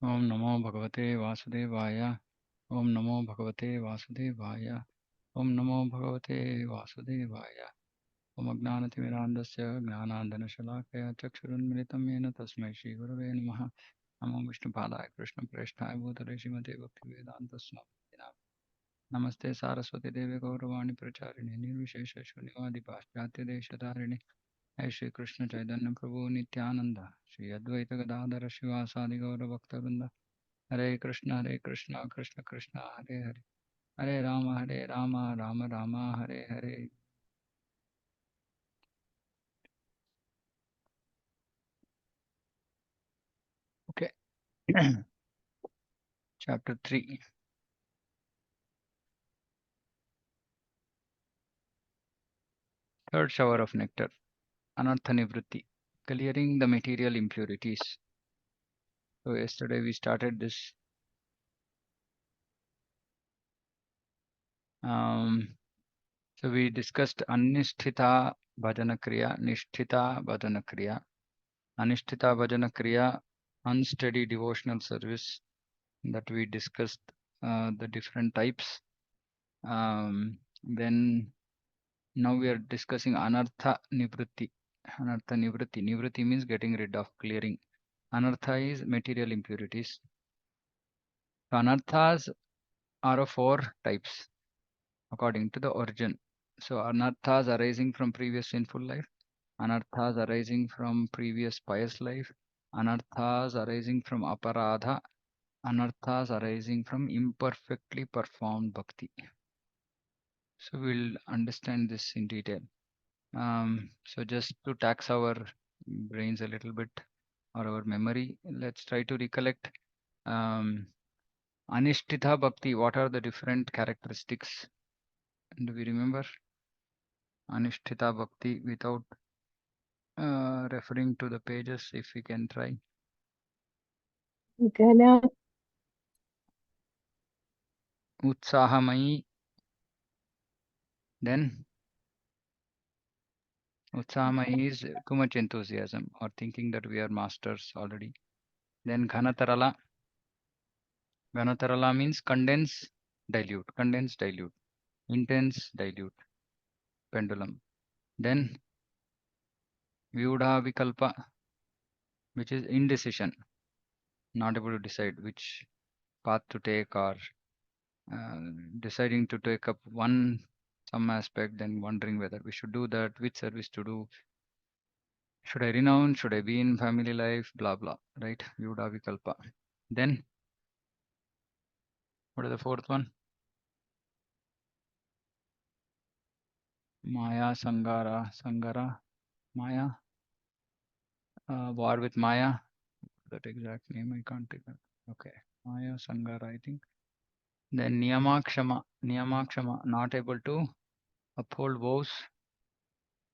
ओम नमो भगवते वासुदेवाय। ओम नमो भगवते वासुदेवाय। ओम नमो भगवते वासुदेवाय। ओम अज्ञानतिमिरान्धस्य ज्ञानाञ्जनशलाकया चक्षुरुन्मिलितं येन तस्मै श्रीगुरवे नमः। नमो विष्णुपादाय कृष्णप्रेष्ठाय भूतले श्रीमते भक्तिवेदान्तस्वामिने नामिने। नमस्ते सारस्वती देवी गौरवाणी प्रचारिणे निर्विशेषशून्यवादी पाश्चात्यदेशधारिणे। हे श्री कृष्ण चैतन्य प्रभु नित्यानंद श्री अद्वैत गदाधर शिवासादि गौर भक्तवृंद। हरे कृष्ण कृष्ण कृष्ण हरे हरे। हरे Ram Ram Ram Hare Hare. Okay. Chapter 3. Third shower of nectar. Anartha Nivrtti. Clearing the material impurities. So yesterday we started this. So we discussed Anisthita Bhajana Kriya, Nisthita Bhajana Kriya. Anisthita Bhajana Kriya, unsteady devotional service, that we discussed the different types. Then now we are discussing Anartha Nivrtti. Anartha Nivrtti. Nivrtti means getting rid of, clearing. Anartha is material impurities. So anarthas are of 4 types according to the origin. So anarthas arising from previous sinful life, anarthas arising from previous pious life, anarthas arising from aparadha, anarthas arising from imperfectly performed bhakti. So we'll understand this in detail. So just to tax our brains a little bit or our memory, let's try to recollect Anishtita Bhakti. What are the different characteristics? Do we remember Anishtita Bhakti without referring to the pages, if we can try? Utsahamayi. Then Utsahamayi is too much enthusiasm or thinking that we are masters already. Then Ghanatarala. Ghanatarala means condense, dilute, condense, dilute, intense, dilute, pendulum. Then Vyudha Vikalpa, which is indecision, not able to decide which path to take, or deciding to take up some aspect, then wondering whether we should do that, which service to do, should I renounce, should I be in family life, blah blah, right? Vyudha Vikalpa. Then what is the fourth one? Maya Sangara, Maya, war with Maya. That exact name I can't take that. Okay, Maya Sangara, I think. Then Niyamakshama, not able to uphold vows.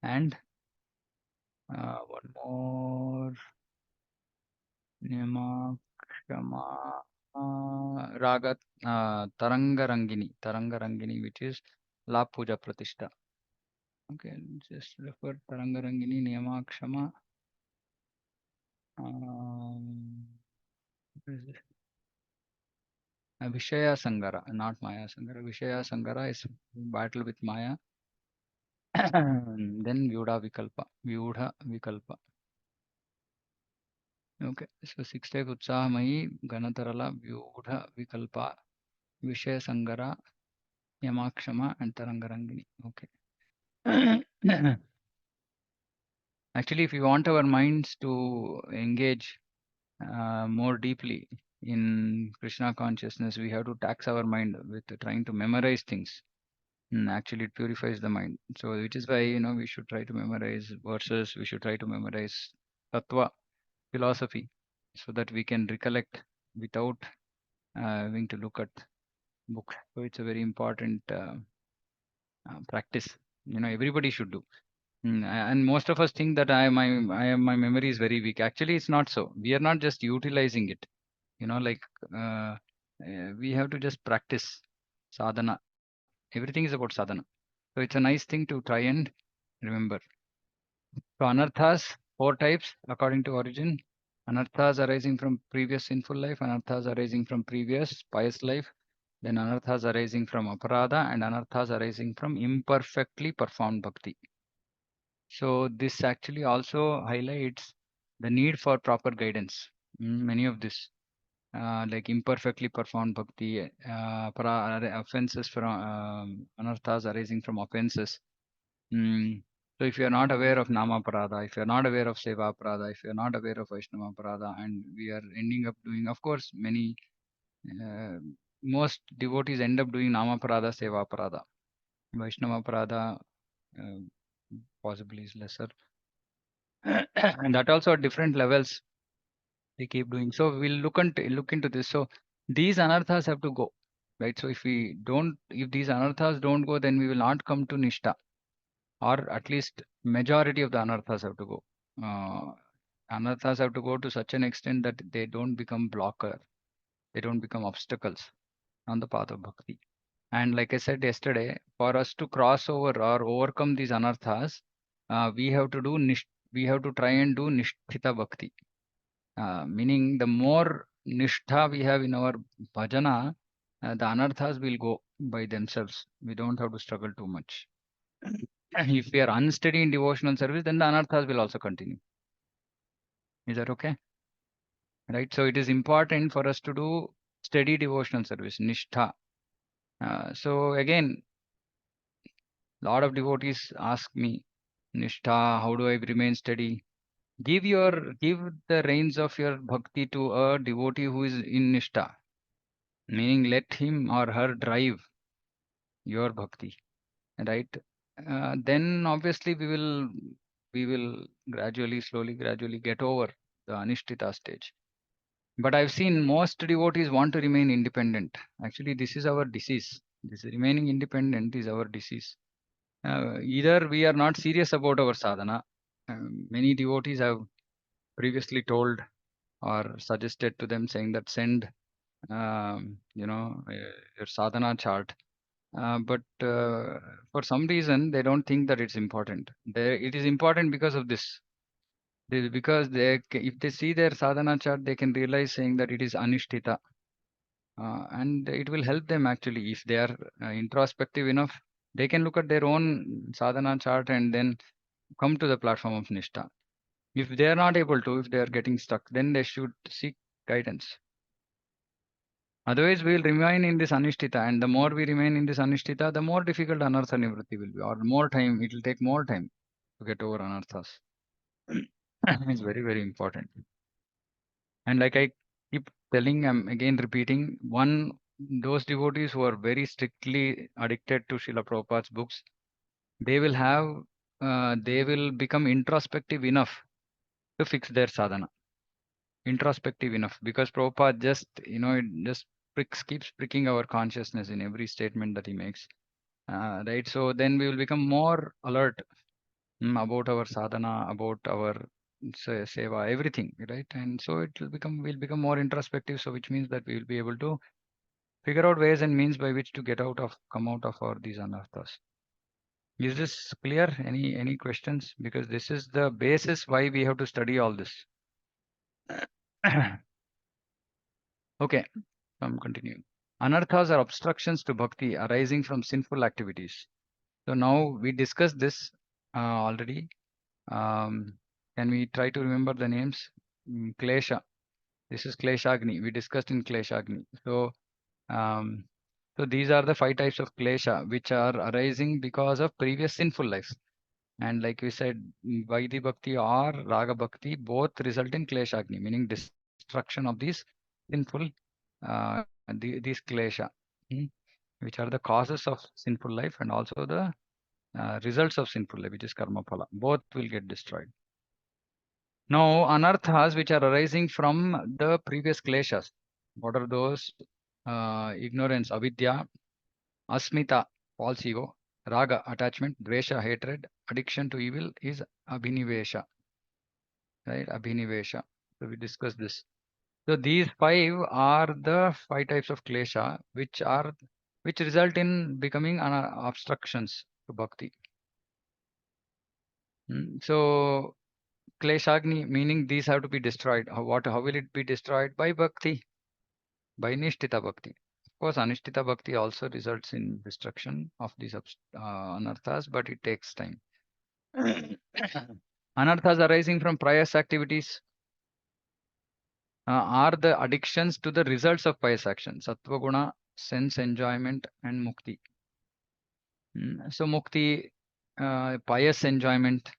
And one more, Niyamakshama, Ragat, Tarangarangini, which is La Puja Pratishta. Okay, just refer Tarangarangini, Niyamakshama. Vishaya Sangara, not Maya Sangara. Vishaya Sangara is battle with Maya. Then Vyudha Vikalpa. Okay, so 6 type Utsahamayi, Ganatarala, Vyudha Vikalpa, Vishaya Sangara, Yamakshama, and Tarangarangini. Okay. Actually, if we want our minds to engage more deeply in Krishna consciousness, we have to tax our mind with trying to memorize things. Actually, it purifies the mind. So, which is why, we should try to memorize verses, we should try to memorize tattva, philosophy, so that we can recollect without having to look at books. So, it's a very important practice. Everybody should do. And most of us think that my memory is very weak. Actually, it's not so. We are not just utilizing it. Like we have to just practice sadhana. Everything is about sadhana. So it's a nice thing to try and remember. So anarthas, 4 types according to origin. Anarthas arising from previous sinful life, anarthas arising from previous pious life, then anarthas arising from aparadha, and anarthas arising from imperfectly performed bhakti. So this actually also highlights the need for proper guidance. Many of this, like imperfectly performed bhakti, offenses from anarthas arising from offenses. Mm. So if you are not aware of Nama Parada, if you are not aware of Seva Parada, if you are not aware of Vaishnava Parada, and we are ending up doing, of course, uh, most devotees end up doing Nama Parada, Seva Parada. Vaishnava Parada uh, possibly is lesser. And that also at different levels they keep doing. So we'll look into this. So these anarthas have to go, right? So if these anarthas don't go, then we will not come to Nishta, or at least majority of the anarthas have to go. Uh, Anarthas have to go to such an extent that they don't become blocker, they don't become obstacles on the path of bhakti. And like I said yesterday, for us to cross over or overcome these anarthas, we have to we have to try and do nishtita bhakti. Meaning the more nishtha we have in our bhajana, the anarthas will go by themselves. We don't have to struggle too much. If we are unsteady in devotional service, then the anarthas will also continue. Is that okay? Right. So it is important for us to do steady devotional service, nishtha. So again, lot of devotees ask me, nishtha, how do I remain steady? Give the reins of your bhakti to a devotee who is in nishtha, meaning let him or her drive your bhakti, right? Then obviously we will gradually, slowly, gradually get over the anishtita stage. But I've seen most devotees want to remain independent. Actually, this is our disease. This remaining independent is our disease. Either we are not serious about our sadhana. Many devotees have previously told or suggested to them saying that send, your sadhana chart. But for some reason, they don't think that it's important. It is important because of this. Because if they see their sadhana chart, they can realize saying that it is anishtita. And it will help them actually if they are introspective enough. They can look at their own sadhana chart and then come to the platform of Nishtha. If they are not able to, if they are getting stuck, then they should seek guidance. Otherwise, we will remain in this Anishtita, and the more we remain in this Anishtita, the more difficult Anartha Nivrtti will be, or more time, it will take more time to get over Anarthas. It's very, very important. And like I keep telling, I'm again repeating, those devotees who are very strictly addicted to Srila Prabhupada's books, they will become introspective enough to fix their sadhana. Introspective enough, because Prabhupada just, it just keeps pricking our consciousness in every statement that he makes. Right. So then we will become more alert about our sadhana, about our seva, everything, right? And so we'll become more introspective. So which means that we will be able to figure out ways and means by which to come out of all these anarthas. Is this clear? Any questions? Because this is the basis why we have to study all this. Okay, I'm continuing. Anarthas are obstructions to bhakti arising from sinful activities. So now we discussed this already. Can we try to remember the names? Klesha. This is Kleshagni. We discussed in Kleshagni. Um, so these are the 5 types of Klesha which are arising because of previous sinful lives. And like we said, Vaidhi Bhakti or Raga Bhakti both result in Kleshagni, meaning destruction of these sinful, these Klesha, which are the causes of sinful life and also the results of sinful life, which is karma phala. Both will get destroyed. Now, anarthas which are arising from the previous kleshas. What are those? Ignorance, avidya, asmita, false ego, raga, attachment, dvesha, hatred, addiction to evil is abhinivesha. Right? Abhinivesha. So we discussed this. So these 5 are the 5 types of klesha which result in becoming obstructions to bhakti. So Kleshagni, meaning these have to be destroyed. How will it be destroyed? By bhakti, by nishtita bhakti. Of course, anishtita bhakti also results in destruction of these anarthas, but it takes time. Anarthas arising from pious activities are the addictions to the results of pious action. Sattva guna, sense enjoyment, and mukti. So mukti, pious enjoyment,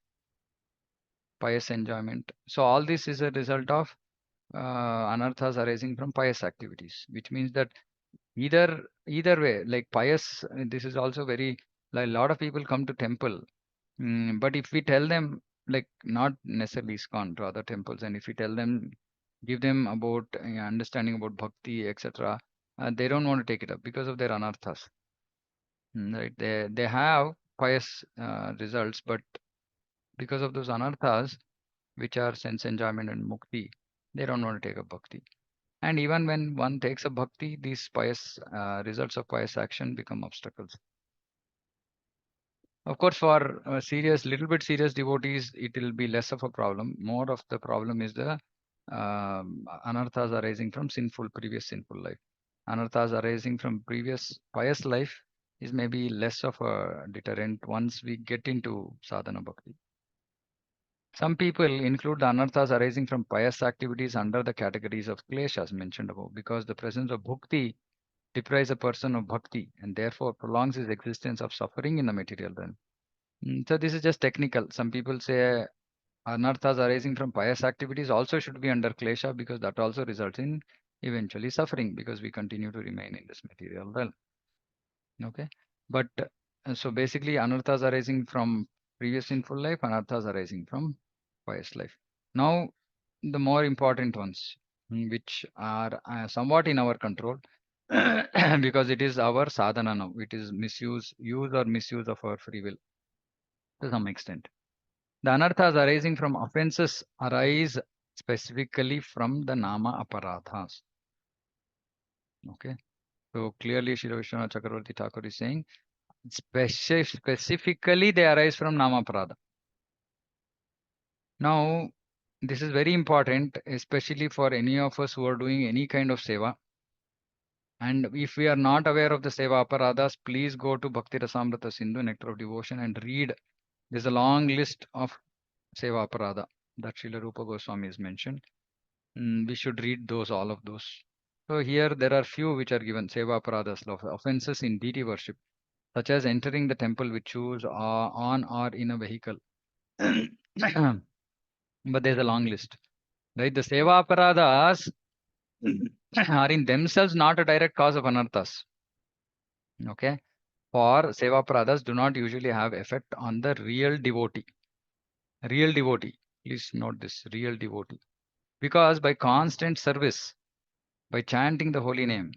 pious enjoyment. So all this is a result of anarthas arising from pious activities, which means that either way, like pious, this is also very, like a lot of people come to temple, but if we tell them, like not necessarily ISKCON, to other temples, and if we tell them, give them about understanding about bhakti, etc., they don't want to take it up because of their anarthas. Right? They have pious results, but because of those anarthas, which are sense enjoyment and mukti, they don't want to take up bhakti. And even when one takes a bhakti, these pious results of pious action become obstacles. Of course, for little bit serious devotees, it will be less of a problem. More of the problem is the anarthas arising from previous sinful life. Anarthas arising from previous pious life is maybe less of a deterrent once we get into sadhana bhakti. Some people include the anarthas arising from pious activities under the categories of kleshas mentioned above, because the presence of bhukti deprives a person of bhakti and therefore prolongs his existence of suffering in the material realm. So this is just technical. Some people say anarthas arising from pious activities also should be under klesha, because that also results in eventually suffering, because we continue to remain in this material realm. Okay, but so basically anarthas arising from previous sinful life, anarthas arising from pious life. Now the more important ones, which are somewhat in our control, because it is our sadhana now. It is use or misuse of our free will to some extent. The anarthas arising from offenses arise specifically from the nama aparadhas. Okay, so clearly Sri Vishwanath Chakravarti Thakur is saying specifically they arise from nama aparadha. Now, this is very important, especially for any of us who are doing any kind of seva. And if we are not aware of the seva aparadhas, please go to Bhakti Rasamrita Sindhu, Nectar of Devotion, and read. There's a long list of seva aparadha that Srila Rupa Goswami has mentioned. We should read all of those. So here there are few which are given, seva aparadhas, offenses in deity worship, such as entering the temple with shoes on or in a vehicle. But there's a long list. Right? The seva aparadhas are in themselves not a direct cause of anarthas. Okay. For seva aparadhas do not usually have effect on the real devotee. Real devotee. Please note this, real devotee. Because by constant service, by chanting the holy name,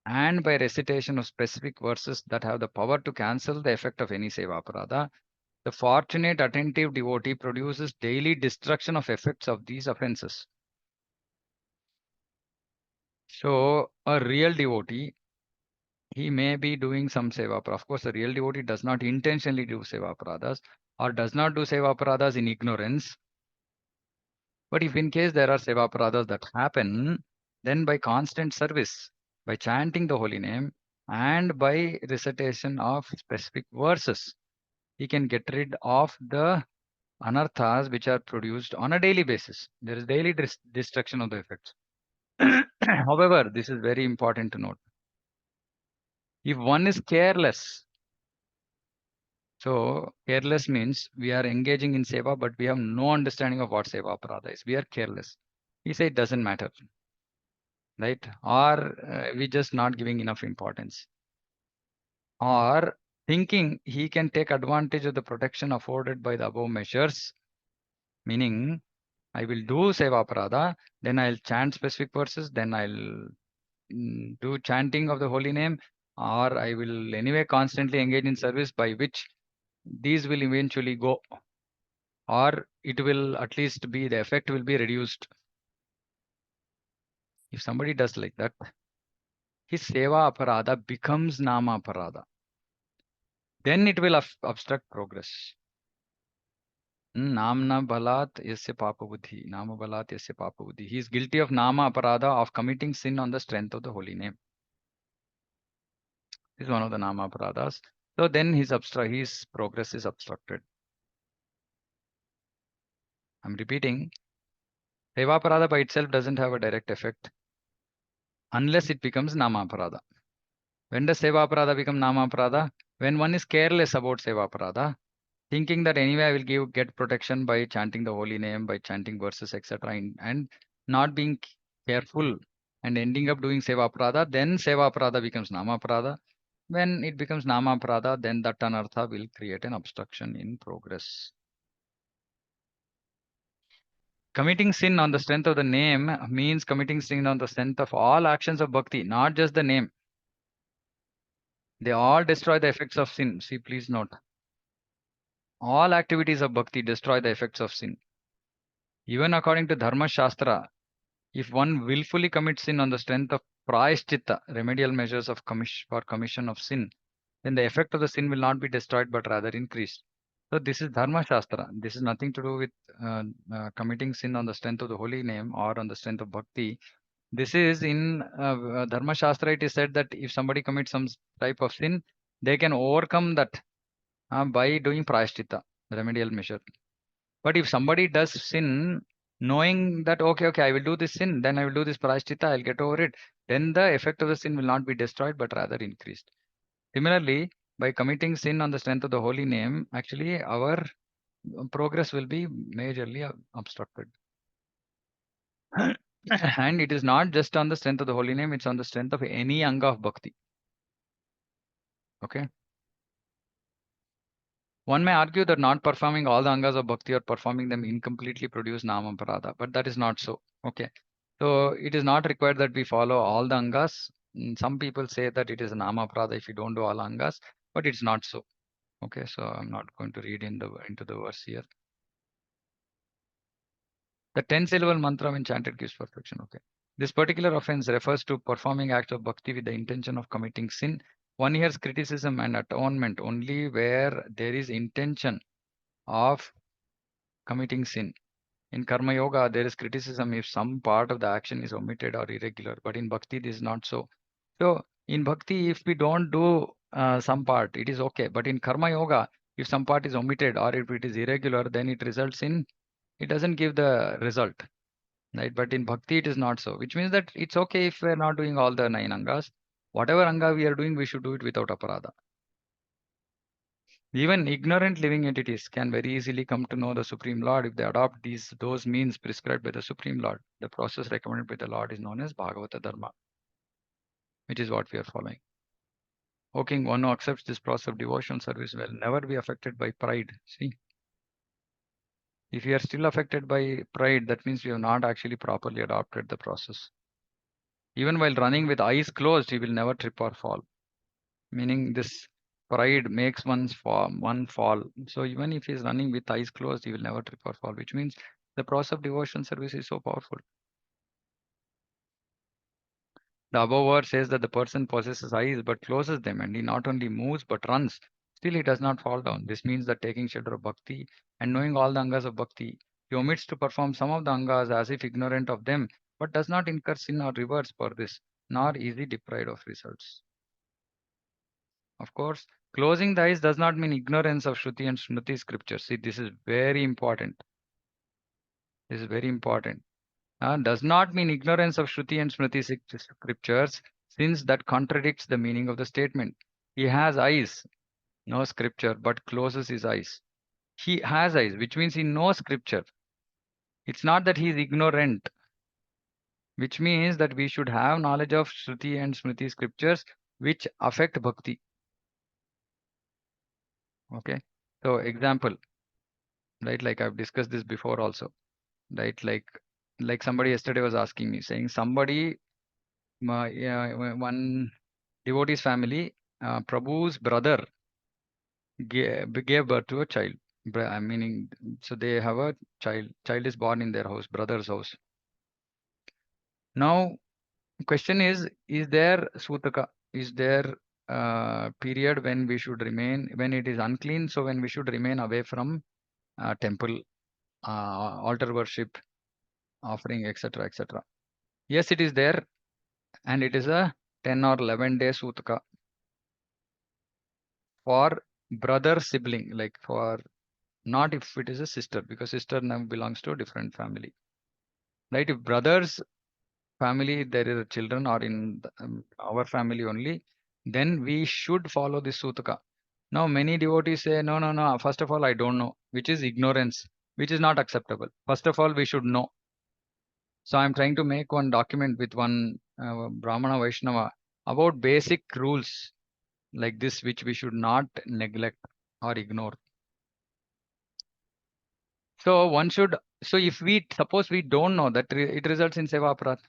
and by recitation of specific verses that have the power to cancel the effect of any seva aparadha, the fortunate attentive devotee produces daily destruction of effects of these offenses. So, a real devotee, he may be doing some seva aparadhas. Of course, the real devotee does not intentionally do seva aparadhas or does not do seva aparadhas in ignorance. But if in case there are seva aparadhas that happen, then by constant service, by chanting the holy name, and by recitation of specific verses, he can get rid of the anarthas which are produced on a daily basis. There is daily destruction of the effects. However, this is very important to note. If one is careless, so careless means we are engaging in seva, but we have no understanding of what seva aparadha is. We are careless. We say it doesn't matter, right? Or we just not giving enough importance. Or thinking he can take advantage of the protection afforded by the above measures, meaning I will do seva aparadha, then I'll chant specific verses, then I'll do chanting of the holy name, or I will anyway constantly engage in service, by which these will eventually go, or it will at least be, the effect will be reduced. If somebody does like that, his seva aparadha becomes nama aparadha. Then it will obstruct progress. Namna balat yasya papa buddhi. Nama balat yasya papa buddhi. He is guilty of nama aparada, of committing sin on the strength of the holy name. This is one of the nama aparadas. So then his progress is obstructed. I'm repeating. Seva aparada by itself doesn't have a direct effect unless it becomes nama aparada. When does seva aparada become nama aparada? When one is careless about seva aparada, thinking that anyway I will get protection by chanting the holy name, by chanting verses, etc., and not being careful and ending up doing seva aparada, then seva aparada becomes nama aparada. When it becomes nama aparada, then that anartha will create an obstruction in progress. Committing sin on the strength of the name means committing sin on the strength of all actions of bhakti, not just the name. They all destroy the effects of sin. See, please note. All activities of bhakti destroy the effects of sin. Even according to Dharma Shastra, if one willfully commits sin on the strength of prayashchitta, remedial measures of for commission of sin, then the effect of the sin will not be destroyed but rather increased. So this is Dharma Shastra. This is nothing to do with committing sin on the strength of the holy name or on the strength of bhakti. This is in Dharma Shastra. It is said that if somebody commits some type of sin, they can overcome that by doing prayashchitta, remedial measure. But if somebody does sin, knowing that okay, I will do this sin, then I will do this prayashchitta, I'll get over it, then the effect of the sin will not be destroyed but rather increased. Similarly, by committing sin on the strength of the holy name, actually our progress will be majorly obstructed. And it is not just on the strength of the holy name, it's on the strength of any anga of bhakti. Okay. One may argue that not performing all the angas of bhakti or performing them incompletely produce nama parada, but that is not so. Okay. So it is not required that we follow all the angas. Some people say that it is a nama parada if you don't do all angas, but it's not so. Okay, so I'm not going to read into the verse here. The 10-syllable mantra when chanted gives perfection. Okay. This particular offense refers to performing acts of bhakti with the intention of committing sin. One hears criticism and atonement only where there is intention of committing sin. In Karma Yoga, there is criticism if some part of the action is omitted or irregular, but in Bhakti, this is not so. So, in Bhakti, if we don't do some part, it is okay. But in Karma Yoga, if some part is omitted or if it is irregular, then it results in, it doesn't give the result. Right? But in Bhakti, it is not so, which means that it's okay if we're not doing all the 9 angas. Whatever anga we are doing, we should do it without aparada. Even ignorant living entities can very easily come to know the Supreme Lord if they adopt those means prescribed by the Supreme Lord. The process recommended by the Lord is known as Bhagavata Dharma, which is what we are following. O King, one who accepts this process of devotional service will never be affected by pride. See, if we are still affected by pride, that means we have not actually properly adopted the process. Even while running with eyes closed, he will never trip or fall. Meaning this pride makes one fall. So even if he's running with eyes closed, he will never trip or fall, which means the process of devotion service is so powerful. The above word says that the person possesses eyes but closes them, and he not only moves but runs. Still, he does not fall down. This means that taking shelter of bhakti and knowing all the angas of bhakti, he omits to perform some of the angas as if ignorant of them, but does not incur sin or reverse for this, nor is he deprived of results. Of course, closing the eyes does not mean ignorance of Shruti and Smriti scriptures. See, this is very important. This is very important. Does not mean ignorance of Shruti and Smriti scriptures, since that contradicts the meaning of the statement. He has eyes, no scripture, but closes his eyes. He has eyes, which means he knows scripture. It's not that he is ignorant, which means that we should have knowledge of Shruti and Smriti scriptures which affect bhakti. Okay. So example, right? Like I've discussed this before also, right? Like somebody yesterday was asking me, saying somebody, yeah, one devotee's family, Prabhu's brother gave birth to a child. Meaning, so they have a child. Child is born in their house, brother's house. Now, question is there sutaka? Is there period when we should remain, when it is unclean? So when we should remain away from temple, altar worship, offering, etc., etc. Yes, it is there, and it is a 10 or 11 day sutka for brother sibling, like for not if it is a sister, because sister now belongs to a different family, right? If brothers family there is children or in our family only, then we should follow this sutaka. Now many devotees say, no, no, no, first of all I don't know, which is ignorance, which is not acceptable. First of all we should know. So I'm trying to make one document with one Brahmana Vaishnava about basic rules like this, which we should not neglect or ignore. So one should, so if we suppose we don't know that, it results in seva aparadha,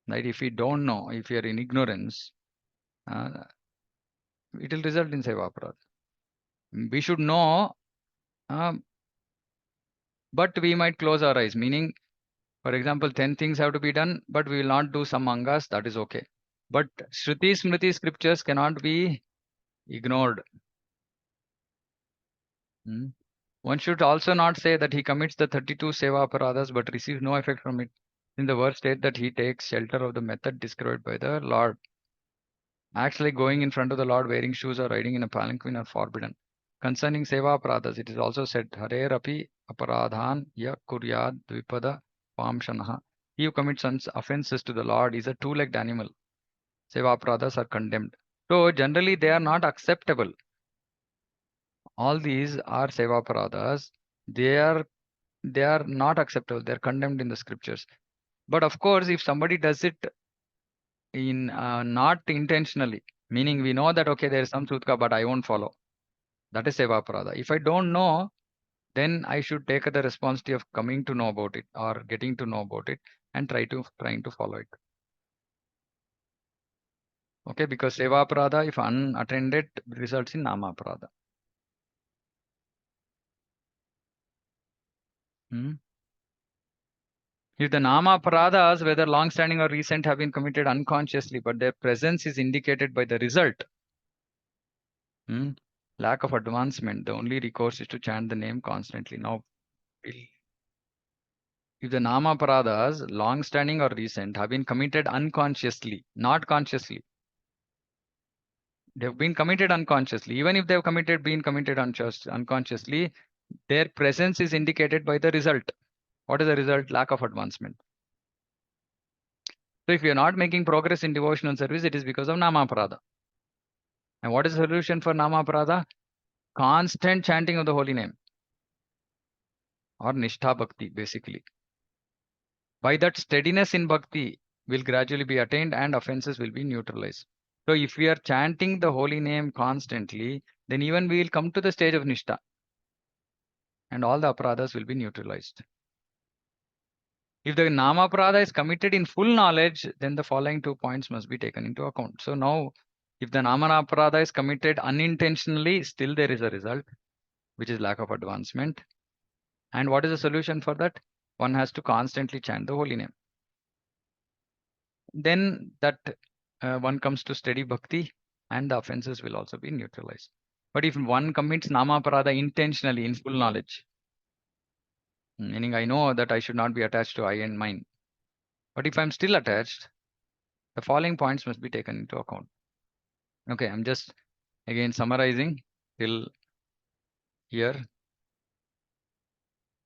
right? If we don't know, if we are in ignorance, uh, it will result in seva aparadha. We should know, um, but we might close our eyes. Meaning, for example, 10 things have to be done, but we will not do some angas. That is okay. But Shruti Smriti scriptures cannot be ignored. Hmm. One should also not say that he commits the 32 seva aparadhas but receives no effect from it. In the verse state that he takes shelter of the method described by the Lord. Actually, going in front of the Lord wearing shoes or riding in a palanquin are forbidden. Concerning seva aparadhas, it is also said, Harer api aparadhan ya kuryad dvipada pamshanaha. He who commits offenses to the Lord is a two-legged animal. Seva aparadhas are condemned. So generally they are not acceptable. All these are seva aparadhas. They are not acceptable. They are condemned in the scriptures. But of course, if somebody does it in not intentionally, meaning we know that okay, there is some sutka, but I won't follow. That is seva aparadha. If I don't know, then I should take the responsibility of coming to know about it or getting to know about it and trying to follow it. Okay, because seva aparadha, if unattended, results in nama aparadha. Hmm? If the nama aparadhas, whether long-standing or recent, have been committed unconsciously, but their presence is indicated by the result. Lack of advancement. The only recourse is to chant the name constantly. Now, if the nama paradas, long standing or recent, have been committed unconsciously, not consciously, they have been committed unconsciously. Even if they have been committed unconsciously, their presence is indicated by the result. What is the result? Lack of advancement. So if you are not making progress in devotional service, it is because of nama parada. And what is the solution for nama parada? Constant chanting of the holy name, or nishtha bhakti, basically. By that, steadiness in bhakti will gradually be attained and offenses will be neutralized. So if we are chanting the holy name constantly, then even we will come to the stage of nishtha and all the aparadhas will be neutralized. If the nama aparadha is committed in full knowledge, then the following 2 points must be taken into account. So now, if the nama aparadha is committed unintentionally, still there is a result, which is lack of advancement. And what is the solution for that? One has to constantly chant the holy name. Then that one comes to steady bhakti and the offenses will also be neutralized. But if one commits nama parada intentionally in full knowledge, meaning I know that I should not be attached to I and mine, but if I'm still attached, the following points must be taken into account. Okay, I'm just again summarizing till here.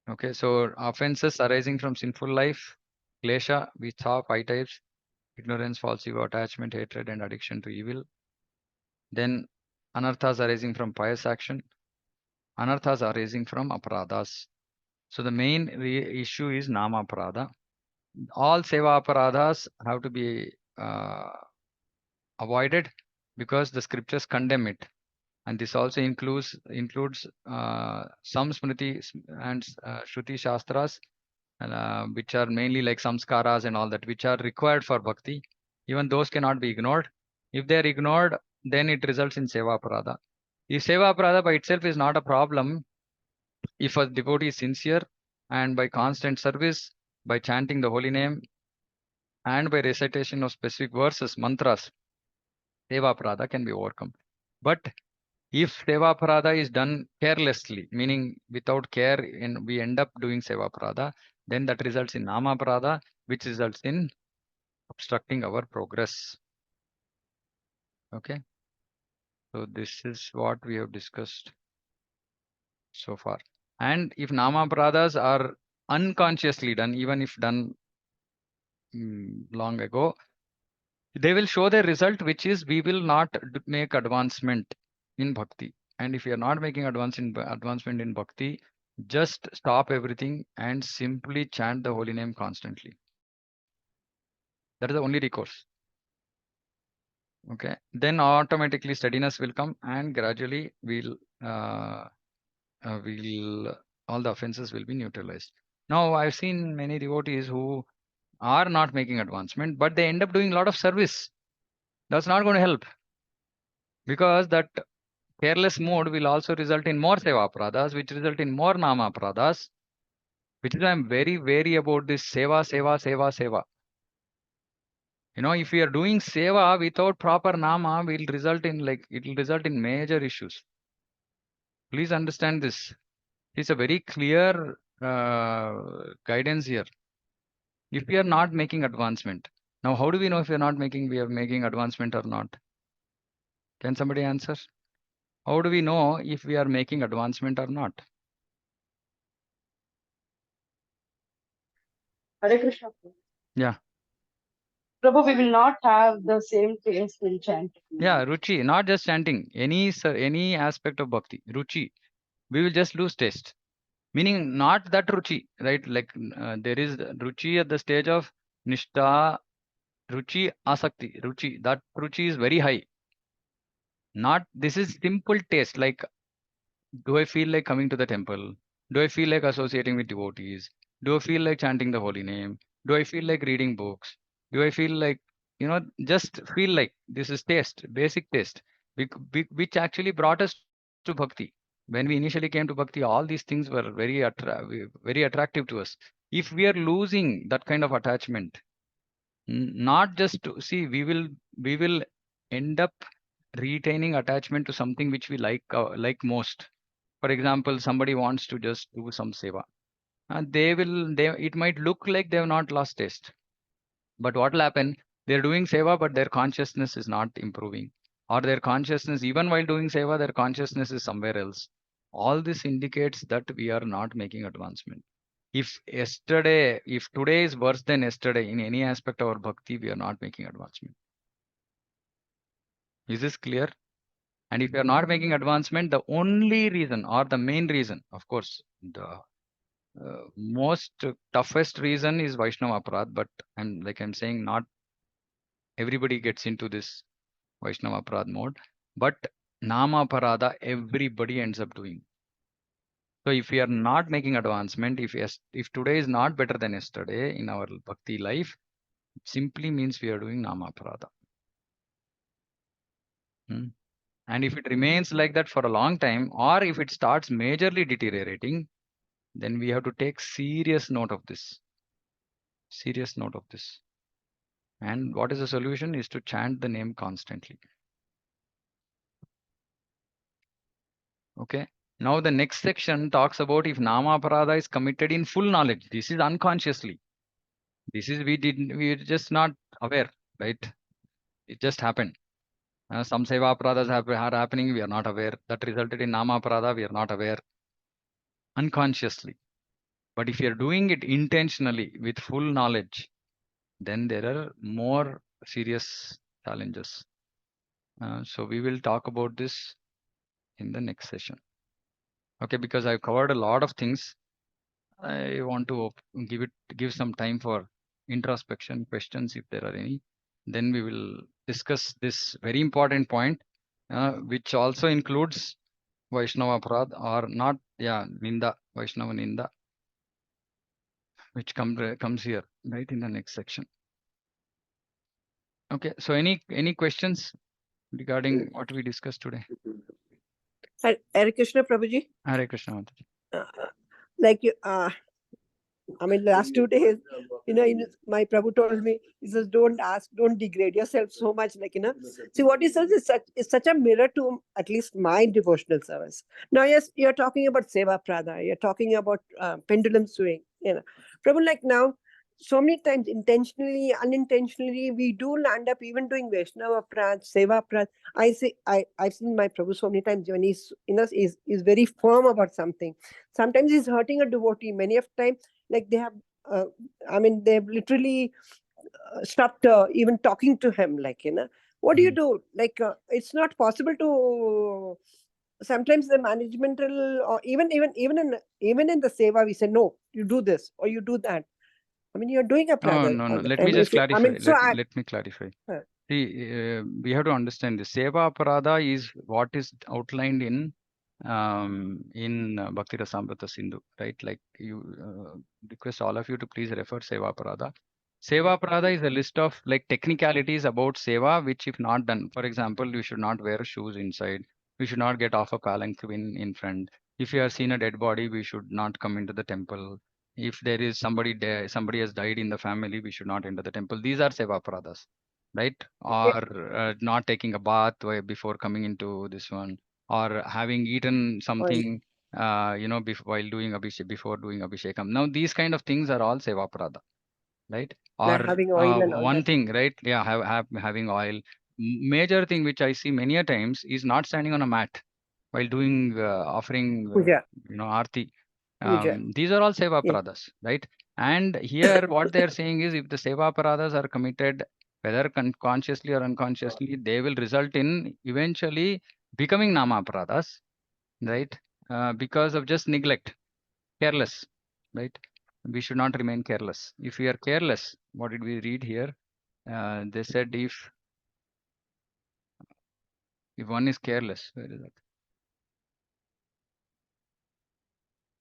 Okay, so offenses arising from sinful life, klesha, we saw 5 types: ignorance, false ego, attachment, hatred, and addiction to evil. Then anarthas arising from pious action, anarthas arising from aparadhas. So the main issue is nama aparadha. All seva aparadhas have to be avoided because the scriptures condemn it, and this also includes some smriti and shruti shastras, which are mainly like samskaras and all that, which are required for bhakti. Even those cannot be ignored. If they are ignored, then it results in seva aparadha. If seva aparadha by itself is not a problem, if a devotee is sincere and by constant service, by chanting the holy name, and by recitation of specific verses, mantras, seva aparadha can be overcome. But If seva parada is done carelessly, meaning without care, and we end up doing seva parada, then that results in nama parada, which results in obstructing our progress. Okay. So this is what we have discussed so far. And if nama paradas are unconsciously done, even if done long ago, they will show the result, which is we will not make advancement in bhakti. And if you are not making advancement in bhakti, just stop everything and simply chant the holy name constantly. That is the only recourse. Okay. Then automatically steadiness will come, and gradually will all the offenses will be neutralized. Now I've seen many devotees who are not making advancement, but they end up doing a lot of service. That's not going to help, because that careless mode will also result in more seva pradas, which result in more nama pradas, which is why I'm very wary about this seva, seva, seva, seva. You know, if we are doing seva without proper nama, will result in it will result in major issues. Please understand this. It's a very clear guidance here. If we are not making advancement, now how do we know if we are making advancement or not? Can somebody answer? How do we know if we are making advancement or not? Hare Krishna. Yeah. Prabhu, we will not have the same taste in chanting. Yeah, ruchi, not just chanting, any aspect of bhakti, ruchi, we will just lose taste. Meaning not that ruchi, right? Like there is ruchi at the stage of nishtha, ruchi, asakti, ruchi. That ruchi is very high. Not, this is simple taste. Like, do I feel like coming to the temple? Do I feel like associating with devotees? Do I feel like chanting the holy name? Do I feel like reading books? Do I feel like, just feel like this is taste, basic taste, which actually brought us to bhakti. When we initially came to bhakti, all these things were very attractive to us. If we are losing that kind of attachment, not just to see, we will end up retaining attachment to something which we like most. For example, somebody wants to just do some seva, and they it might look like they have not lost taste, but what will happen, they're doing seva but their consciousness is not improving, or their consciousness, even while doing seva, their consciousness is somewhere else. All this indicates that we are not making advancement. If today is worse than yesterday in any aspect of our bhakti, we are not making advancement. Is this clear? And if you are not making advancement, the only reason or the main reason, of course, the most toughest reason is Vaishnava Aparad, but I'm saying not everybody gets into this Vaishnava Aparad mode, but Nama Parada everybody ends up doing. So if we are not making advancement, if today is not better than yesterday in our bhakti life, simply means we are doing Nama Parada. And if it remains like that for a long time, or if it starts majorly deteriorating, then we have to take serious note of this. Serious note of this. And what is the solution is to chant the name constantly. Okay. Now the next section talks about if Nama Parada is committed in full knowledge. This is unconsciously. This is we're just not aware, right? It just happened. Some Seva Paradas are happening, we are not aware. That resulted in Nama Parada, we are not aware. Unconsciously. But if you're doing it intentionally with full knowledge, then there are more serious challenges. So we will talk about this in the next session. Okay, because I've covered a lot of things. I want to give some time for introspection questions if there are any. Then we will discuss this very important point, which also includes Vaishnava Aparad or not. Yeah, Ninda, Vaishnava Ninda, which comes here right in the next section. Okay, so any questions regarding what we discussed today? Hare Krishna, Prabhuji. Hare Krishna. Like you, I mean, last 2 days, my Prabhu told me, he says, don't ask, don't degrade yourself so much. See, what he says is such a mirror to at least my devotional service. Now, yes, you're talking about Seva Prada, you're talking about pendulum swing. Prabhu, like now, so many times, intentionally, unintentionally, we do land up even doing Vaishnava Prad, Seva Prad. I've seen my Prabhu so many times when is very firm about something. Sometimes he's hurting a devotee. Many of times, like they have I mean, they've literally stopped even talking to him, what do you Mm. do, it's not possible to sometimes the managemental, or even in the seva we say, no, you do this or you do that. I mean, you're doing a No, pradha no, all no. the Let me time. just If you, I clarify. mean, so I Let me clarify. uh, See, we have to understand this. Seva Aparada is what is outlined in Bhakti Rasamrita Sindhu, right? Like you request all of you to please refer Seva Aparada. Seva Aparada is a list of like technicalities about Seva, which if not done, for example, you should not wear shoes inside. We should not get off a palanquin in front. If you have seen a dead body, we should not come into the temple. If there is somebody there, somebody has died in the family, we should not enter the temple. These are Seva Aparadas, right? okay, Or not taking a bath before coming into this one, or having eaten oil, something, while doing before doing abhishekam. Now these kind of things are all seva prada, right? Or having oil and all one that. thing, right? Yeah, having oil. Major thing which I see many a times is not standing on a mat while doing offering, Puja, aarti. puja, These are all seva yeah, paradas, right? And here, what they are saying is, if the seva paradas are committed, whether consciously or unconsciously, they will result in eventually becoming nama paradas, right? Because of just neglect, careless, right? We should not remain careless. If we are careless, what did we read here? They said if one is careless, where is that?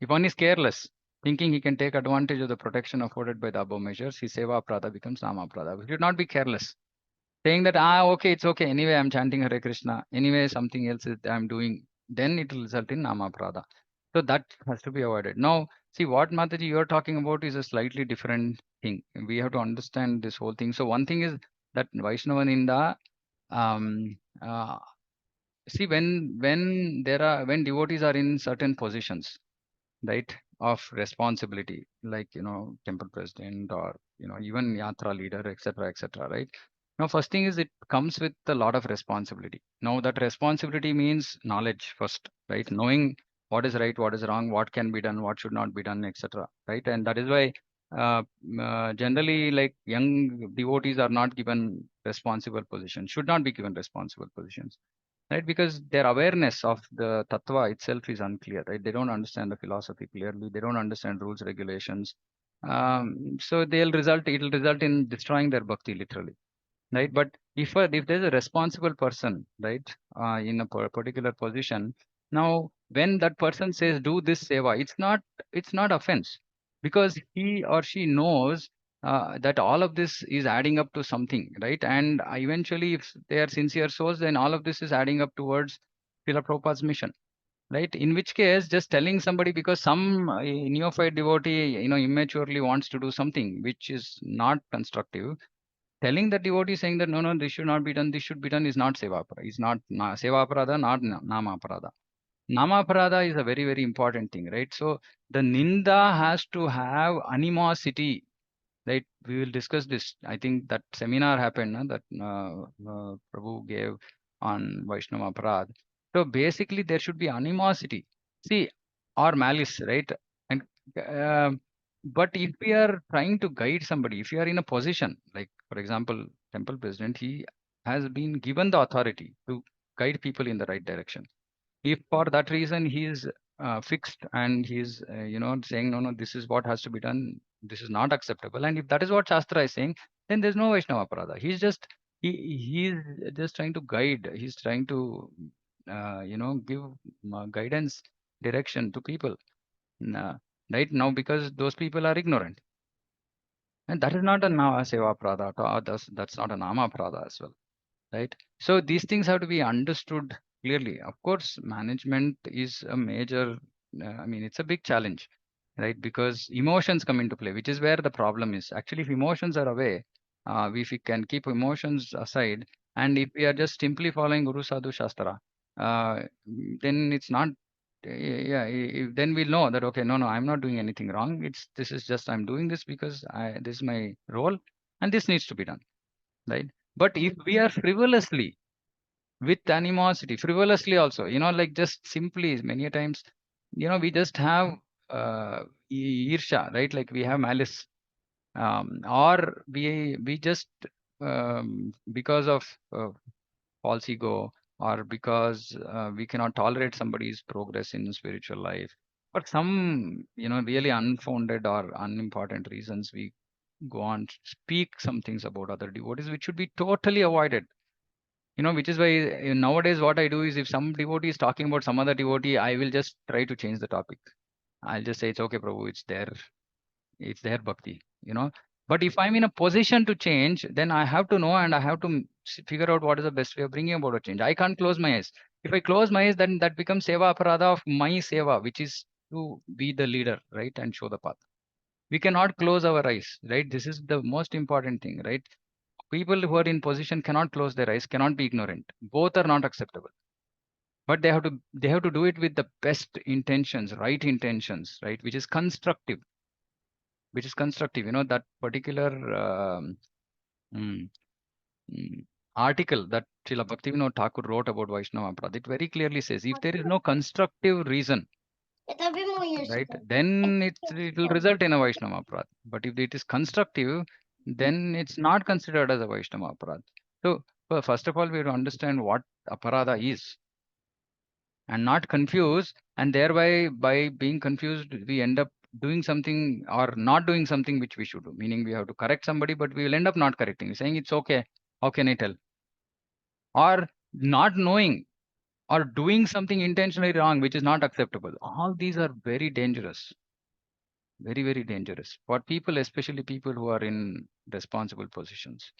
If one is careless, thinking he can take advantage of the protection afforded by the above measures, his seva prada becomes nama prada. We should not be careless, saying that, okay, it's okay. Anyway, I'm chanting Hare Krishna. Anyway, something else is I'm doing. Then it will result in nama prada. So that has to be avoided. Now, see what Mataji you're talking about is a slightly different thing. We have to understand this whole thing. So one thing is that Vaishnava Ninda, um, uh, see when devotees are in certain positions, right, of responsibility, like temple president, or even yatra leader, etc., right? Now first thing is it comes with a lot of responsibility. Now that responsibility means knowledge first, right? Knowing what is right, what is wrong, what can be done, what should not be done, etc., right? And that is why generally, like, young devotees are not given responsible positions, should not be given responsible positions, right? Because their awareness of the tattva itself is unclear, right? They don't understand the philosophy clearly, they don't understand rules, regulations. So it'll result in destroying their bhakti literally, right? But if there's a responsible person, right, in a particular position, now when that person says do this seva, it's not offense, because he or she knows that all of this is adding up to something, right? And eventually, if they are sincere souls, then all of this is adding up towards Srila Prabhupada's mission, right? In which case, just telling somebody because some neophyte devotee, immaturely wants to do something which is not constructive, telling the devotee, saying that no, no, this should not be done, this should be done, is not seva aparada. Is not seva aparada, not nama aparada. Nama aparada is a very, very important thing, right? So the ninda has to have animosity, right? We will discuss this. I think that seminar happened, that Prabhu gave on Vaishnava aparad. So basically there should be animosity, see, or malice, right? And um but if we are trying to guide somebody, if you are in a position, like for example, temple president, he has been given the authority to guide people in the right direction. If for that reason he is fixed and he's saying no, no, this is what has to be done, this is not acceptable, and if that is what shastra is saying, then there's no Vaishnava aparada. He's just trying to guide, he's trying to give guidance, direction to people, uh, right now, because those people are ignorant, and that is not a seva prada, or that's not a nama prada as well, right? So these things have to be understood clearly. Of course, management is a major, I mean, it's a big challenge. right? Because emotions come into play, which is where the problem is. Actually, if emotions are away, if we can keep emotions aside, and if we are just simply following Guru Sadhu Shastra, then it's not. Yeah, then we'll know that okay, no, I'm not doing anything wrong. This is just I'm doing this because this is my role, and this needs to be done, right? But if we are frivolously with animosity, frivolously also, like just simply many a times, we just have irsha, right? Like we have malice, or we just because of false ego, or because we cannot tolerate somebody's progress in spiritual life, or some really unfounded or unimportant reasons, we go on to speak some things about other devotees which should be totally avoided. Which is why nowadays what I do is if some devotee is talking about some other devotee, I will just try to change the topic. I'll just say it's okay, Prabhu, it's their bhakti, But if I'm in a position to change, then I have to know and I have to figure out what is the best way of bringing about a change. I can't close my eyes. If I close my eyes, then that becomes seva aparadha of my seva, which is to be the leader, right, and show the path. We cannot close our eyes, right? This is the most important thing, right? People who are in position cannot close their eyes, cannot be ignorant. Both are not acceptable. But they have to do it with the best intentions, right intentions, right, which is constructive, that particular mm, article that Srila Bhaktivinoda Thakur wrote about Vaishnava Aparadha, it very clearly says if there is no constructive reason, right, then it will result in a Vaishnava Aparadha. But if it is constructive, then it's not considered as a Vaishnava Aparadha. So, first of all, we have to understand what Aparadha is and not confuse, and thereby by being confused, we end up doing something or not doing something which we should do. Meaning we have to correct somebody, but we will end up not correcting, saying it's okay. How can I tell? Or not knowing or doing something intentionally wrong, which is not acceptable. All these are very dangerous, very, very dangerous for people, especially people who are in responsible positions,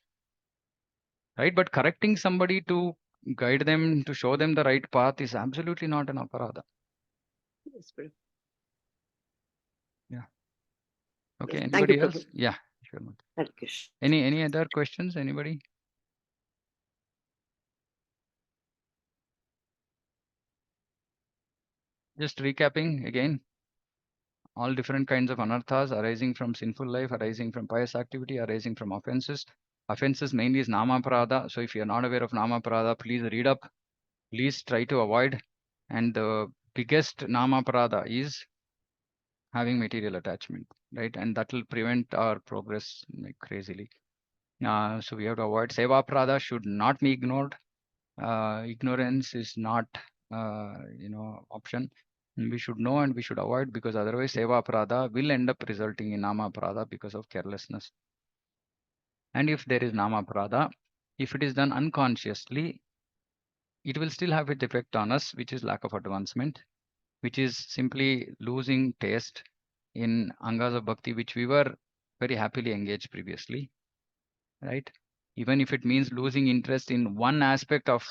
right? But correcting somebody to guide them, to show them the right path is absolutely not an aparadha. Yes, Prabhu. Yeah. Okay. Yes. Thank you, Anybody else? Prabhu. Yeah. Sure. Hare Krishna. Any other questions? Anybody? Just recapping again. All different kinds of anarthas arising from sinful life, arising from pious activity, arising from offenses. Offenses mainly is nama parada. So if you are not aware of nama parada, please read up. Please try to avoid. And the biggest nama parada is having material attachment, right? And that will prevent our progress like crazily. So we have to avoid. Seva parada should not be ignored. Ignorance is not, option. We should know and we should avoid, because otherwise seva aparadha will end up resulting in nama aparadha because of carelessness. And if there is nama aparadha, if it is done unconsciously, it will still have its effect on us, which is lack of advancement, which is simply losing taste in angas of bhakti, which we were very happily engaged previously, right? Even if it means losing interest in one aspect of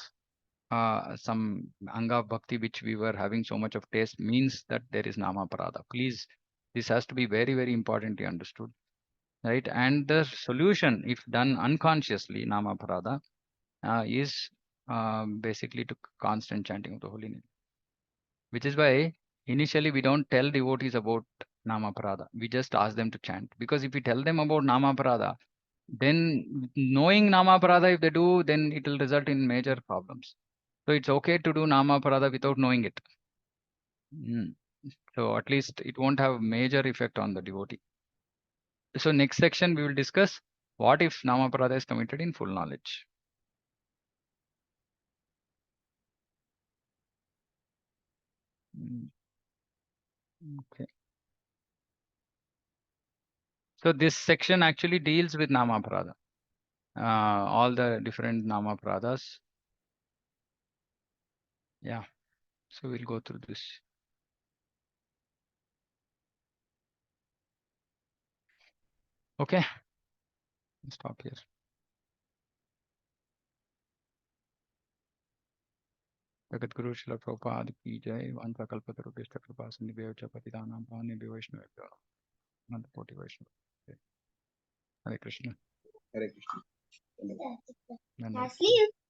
some anga of bhakti which we were having so much of taste, means that there is nama parada. Please, this has to be very, very importantly understood, right? And the solution, if done unconsciously, nama parada, is basically to constant chanting of the holy name, which is why initially we don't tell devotees about nama parada. We just ask them to chant, because if we tell them about nama parada, then knowing nama parada, if they do, then it will result in major problems. So it's okay to do nama parada without knowing it. So at least it won't have major effect on the devotee. So next section we will discuss what if nama parada is committed in full knowledge. Okay. So this section actually deals with nama parada. All the different nama paradas. Yeah. So we'll go through this. Okay. Stop here. Jagat Guru Srila Prabhupada ki jai. Vanta kalpatarubhishta kripa sindhubhyo cha patitanam pavanebhyo vaishnavebhyo. Nanda Koti Vaishnava. Hare Krishna. Hare Krishna. Dhanyavad.